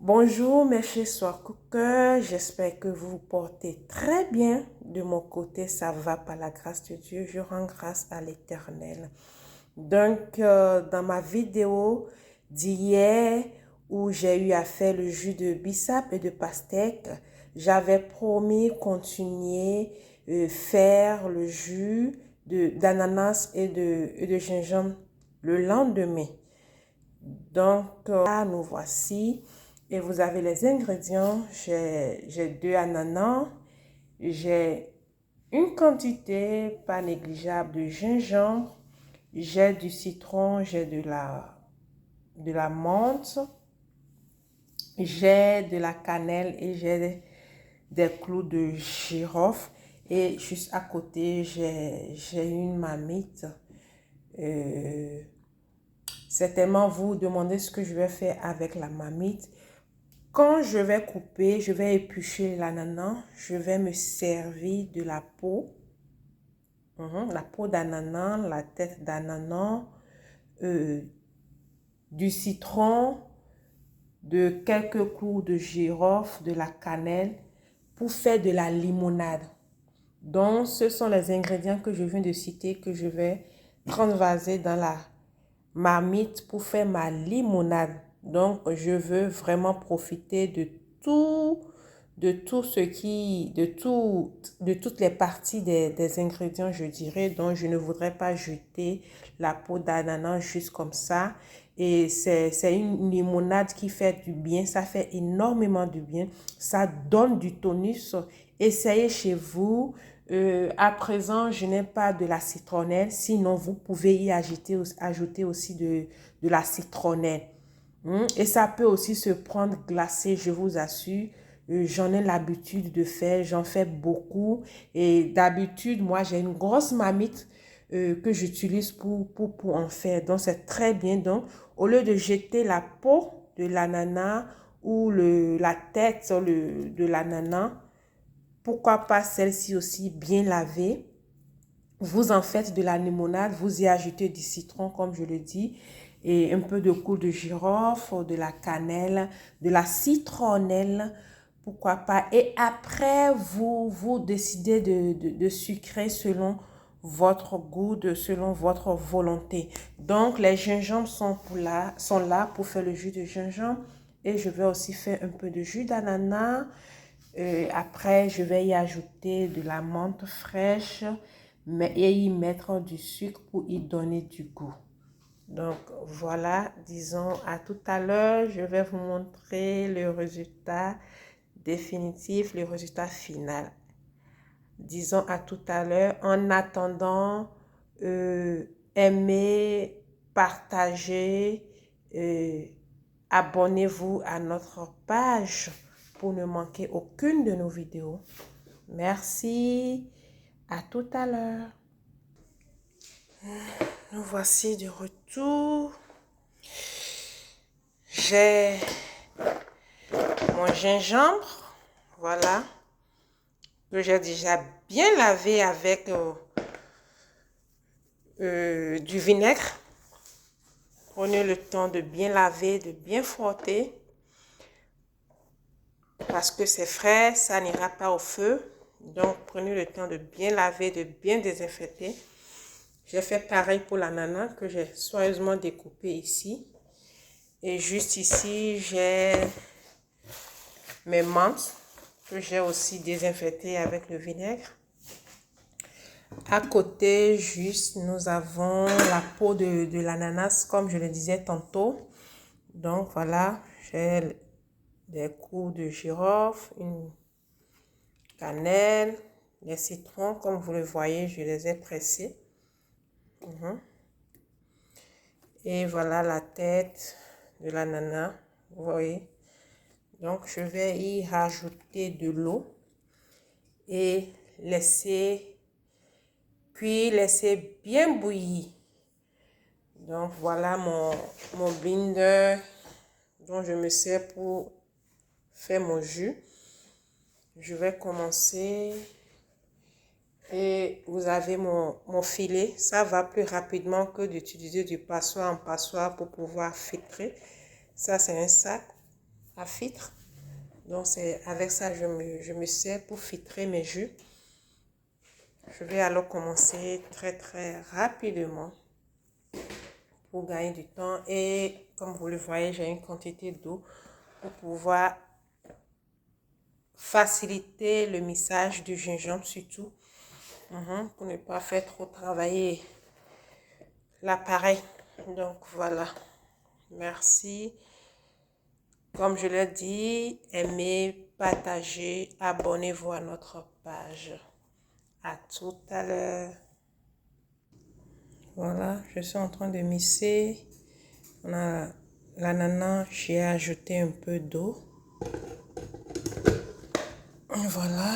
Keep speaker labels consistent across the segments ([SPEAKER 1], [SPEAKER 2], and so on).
[SPEAKER 1] Bonjour mes chers soir cookers, j'espère que vous vous portez très bien. De mon côté, ça va par la grâce de Dieu, je rends grâce à l'Éternel. Donc, dans ma vidéo d'hier où j'ai eu à faire le jus de bissap et de pastèque, j'avais promis continuer faire le jus d'ananas et de gingembre le lendemain. Donc, là, nous voici. Et vous avez les ingrédients. J'ai 2 ananas. J'ai une quantité pas négligeable de gingembre. J'ai du citron. J'ai de la menthe. J'ai de la cannelle et j'ai des clous de girofle. Et juste à côté, j'ai une marmite. Certainement, vous demandez ce que je vais faire avec la marmite. Quand je vais couper, je vais éplucher l'ananas. Je vais me servir de la peau. La peau d'ananas, la tête d'ananas, du citron, de quelques clous de girofle, de la cannelle pour faire de la limonade. Donc, ce sont les ingrédients que je viens de citer que je vais transvaser dans la marmite pour faire ma limonade. Donc, je veux vraiment profiter de tout ce qui, de toutes les parties des ingrédients, je dirais. Donc, je ne voudrais pas jeter la peau d'ananas juste comme ça. Et c'est une limonade qui fait du bien. Ça fait énormément du bien. Ça donne du tonus. Essayez chez vous. À présent, je n'ai pas de la citronnelle. Sinon, vous pouvez y ajouter aussi de la citronnelle. Et ça peut aussi se prendre glacé, je vous assure. J'en ai l'habitude de faire, j'en fais beaucoup. Et d'habitude, moi, j'ai une grosse marmite que j'utilise pour en faire. Donc, c'est très bien. Donc, au lieu de jeter la peau de l'ananas ou la tête de l'ananas, pourquoi pas celle-ci aussi bien lavée. Vous en faites de la limonade, vous y ajoutez du citron, comme je le dis, et un peu de clou de girofle, de la cannelle, de la citronnelle, pourquoi pas. Et après, vous décidez de sucrer selon votre goût, selon votre volonté. Donc, les gingembres sont là pour faire le jus de gingembre. Et je vais aussi faire un peu de jus d'ananas. Après, je vais y ajouter de la menthe fraîche et y mettre du sucre pour y donner du goût. Donc, voilà, disons à tout à l'heure. Je vais vous montrer le résultat définitif, le résultat final. Disons à tout à l'heure. En attendant, aimez, partagez, abonnez-vous à notre page pour ne manquer aucune de nos vidéos. Merci. À tout à l'heure. Nous voici de retour. J'ai mon gingembre, voilà, que j'ai déjà bien lavé avec du vinaigre. Prenez le temps de bien laver, de bien frotter. Parce que c'est frais, ça n'ira pas au feu. Donc, prenez le temps de bien laver, de bien désinfecter. J'ai fait pareil pour l'ananas que j'ai soigneusement découpé ici. Et juste ici, j'ai mes menthes que j'ai aussi désinfectées avec le vinaigre. À côté, juste, nous avons la peau de l'ananas, comme je le disais tantôt. Donc, voilà, j'ai des clous de girofle, une cannelle, les citrons, comme vous le voyez, je les ai pressés. Et voilà la tête de l'ananas, vous voyez. Donc, je vais y rajouter de l'eau et laisser bien bouillir. Donc, voilà mon blender dont je me sers pour faire mon jus. Je vais commencer. Et vous avez mon filet. Ça va plus rapidement que d'utiliser du passoire en passoire pour pouvoir filtrer. Ça, c'est un sac à filtre. Donc, c'est avec ça je me sers pour filtrer mes jus. Je vais alors commencer très rapidement pour gagner du temps. Et comme vous le voyez, j'ai une quantité d'eau pour pouvoir faciliter le mixage du gingembre surtout. Pour ne pas faire trop travailler l'appareil. Donc voilà. Merci. Comme je l'ai dit, aimez, partagez, abonnez-vous à notre page. À tout à l'heure. Voilà, je suis en train de mixer. On a l'ananas, j'ai ajouté un peu d'eau. Voilà.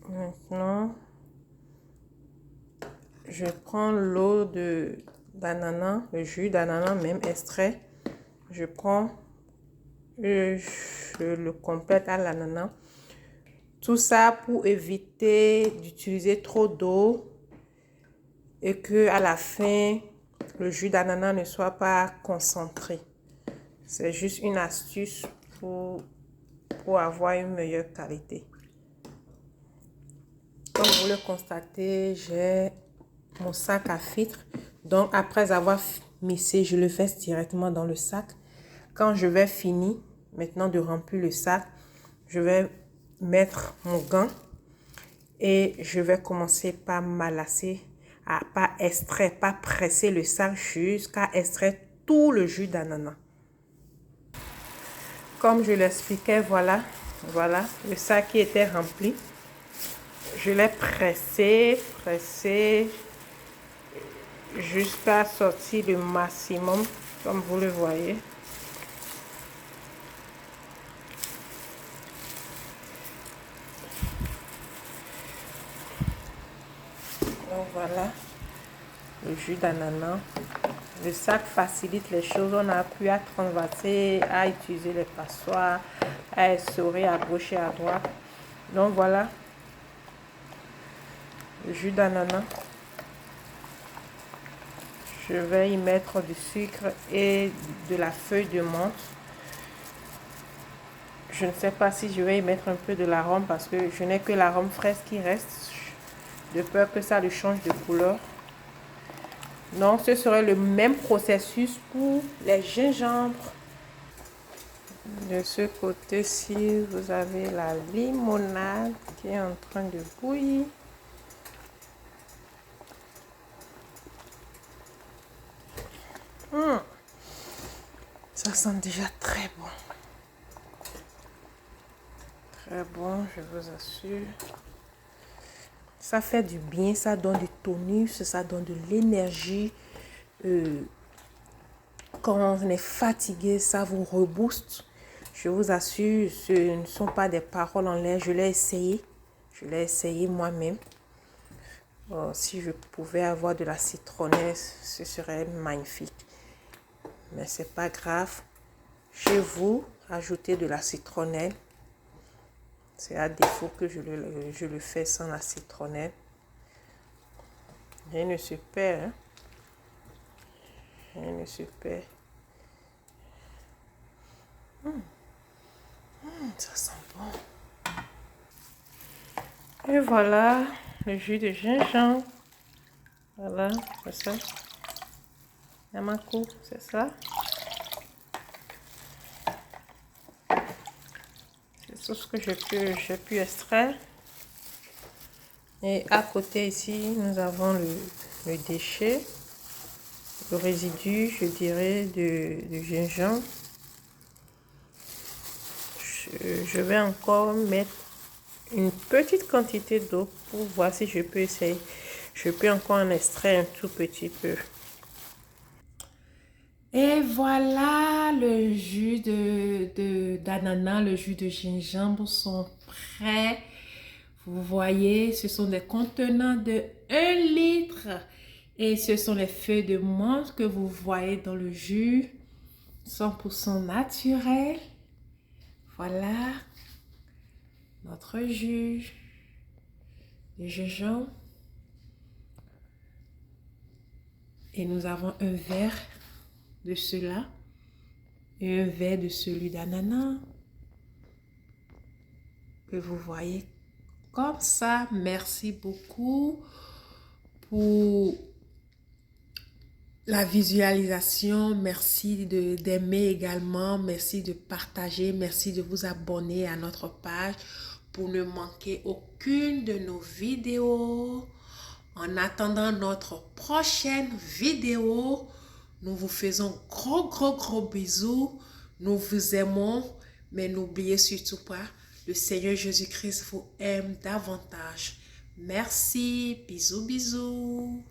[SPEAKER 1] Maintenant, je prends l'eau d'ananas, le jus d'ananas même extrait. Je prends, je le complète à l'ananas. Tout ça pour éviter d'utiliser trop d'eau et que à la fin, le jus d'ananas ne soit pas concentré. C'est juste une astuce pour avoir une meilleure qualité. Comme vous le constatez, j'ai mon sac à filtre. Donc, après avoir mixé, je le fais directement dans le sac. Quand je vais finir maintenant de remplir le sac, je vais mettre mon gant et je vais commencer par malasser, à pas extraire, pas presser le sac jusqu'à extraire tout le jus d'ananas. Comme je l'expliquais, voilà, le sac qui était rempli. Je l'ai pressé jusqu'à sortir le maximum, comme vous le voyez. Donc voilà, le jus d'ananas. Le sac facilite les choses. On n'a plus à transvaser, à utiliser les passoires, à essorer à gauche et à droite. Donc voilà, le jus d'ananas. Je vais y mettre du sucre et de la feuille de menthe. Je ne sais pas si je vais y mettre un peu de l'arôme parce que je n'ai que l'arôme fraise qui reste. De peur que ça lui change de couleur. Donc, ce serait le même processus pour les gingembres. De ce côté-ci, vous avez la limonade qui est en train de bouillir. Ça sent déjà très bon. Très bon, je vous assure. Ça fait du bien, ça donne du tonus, ça donne de l'énergie. Quand on est fatigué, ça vous rebooste. Je vous assure, ce ne sont pas des paroles en l'air. Je l'ai essayé. Je l'ai essayé moi-même. Si je pouvais avoir de la citronnelle, ce serait magnifique. Mais c'est pas grave. Chez vous, ajoutez de la citronnelle. C'est à défaut que je le fais sans la citronnelle. Rien ne se perd. Hein? Rien ne se perd. Ça sent bon. Et voilà, le jus de gingembre. Voilà, c'est ça. Yamako, c'est ça. C'est tout ce que j'ai pu extraire. Et à côté ici, nous avons le déchet, le résidu, je dirais, du gingembre. Je vais encore mettre une petite quantité d'eau pour voir si je peux essayer. Je peux encore en extraire un tout petit peu. Et voilà, le jus d'ananas, le jus de gingembre sont prêts. Vous voyez, ce sont des contenants de 1 litre. Et ce sont les feuilles de menthe que vous voyez dans le jus. 100% naturel. Voilà notre jus de gingembre. Et nous avons un verre de cela et un verre de celui d'ananas que vous voyez comme ça. Merci beaucoup pour la visualisation. Merci d'aimer également. Merci de partager. Merci de vous abonner à notre page pour ne manquer aucune de nos vidéos. En attendant notre prochaine vidéo, nous vous faisons gros bisous. Nous vous aimons, mais n'oubliez surtout pas, le Seigneur Jésus-Christ vous aime davantage. Merci, bisous.